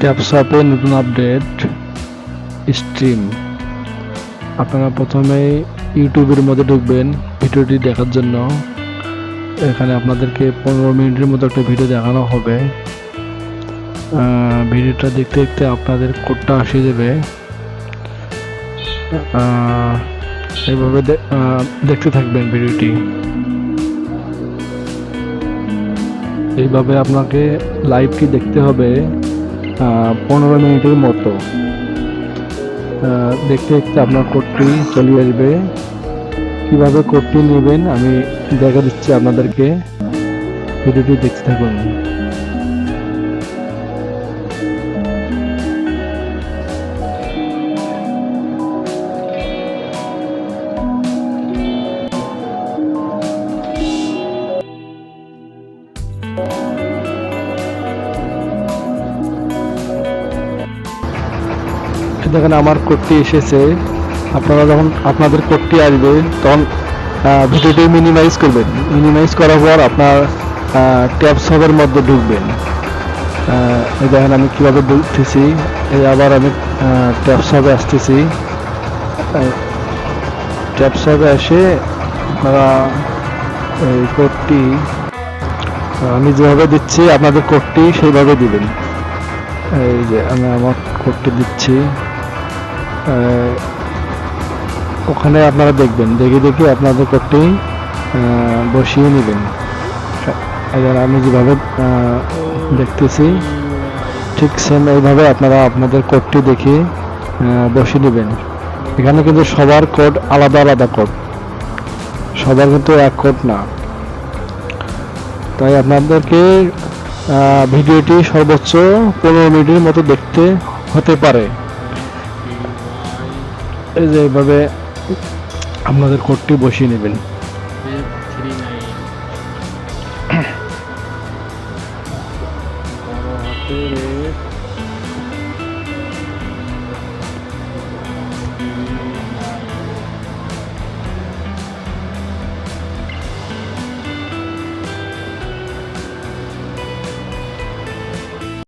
ট্যাপশপে নতুন update stream. আপনারা প্রথমে ইউটিউবের মধ্যে ঢুকবেন ভিডিওটি দেখার জন্য। এখানে আপনাদেরকে 15 মিনিটের মতো একটা ভিডিও দেখানো হবে। ভিডিওটা দেখতে দেখতে আপনাদের কোডটা আসে যাবে। এইভাবে দেখতে থাকবেন ভিডিওটি। এইভাবে আপনাকে লাইভটি দেখতে হবে 15 মিনিটের মতো। দেখতে দেখতে আপনার কোডটি চলে আসবে। কিভাবে কোডটি নেবেন আমি দেখা দিচ্ছি আপনাদেরকে, ভিডিওটি দেখতে থাকুন। দেখেন আমার কোডটি এসেছে। আপনারা যখন আপনাদের কোডটি আসবে তখন ভিডিওটি মিনিমাইজ করবেন। মিনিমাইজ করার পর আপনার ট্যাবসবের মধ্যে ঢুকবেন। এই দেখেন আমি কীভাবে ঢুকতেছি। এই আবার আমি ট্যাবসবে আসতেছি। ট্যাবসবে এসে আপনারা এই কোডটি আমি যেভাবে দিচ্ছি আপনাদের কোডটি সেইভাবে দিবেন। এই যে আমি আমার কোডটি দিচ্ছি। ওখানে আপনারা দেখবেন, দেখে দেখে আপনাদের কোডটি বসিয়ে নেবেন। এবার আমি যেভাবে দেখতেছি ঠিক সেম এইভাবে আপনারা আপনাদের কোডটি দেখে বসিয়ে নেবেন। এখানে কিন্তু সবার কোড আলাদা আলাদা কোড, সবার কিন্তু এক কোড না। তাই আপনাদেরকে ভিডিওটি সর্বোচ্চ 15 মিনিটের মতো দেখতে হতে পারে। এই যে এইভাবে আপনাদের কোডটি বসিয়ে নেবেন।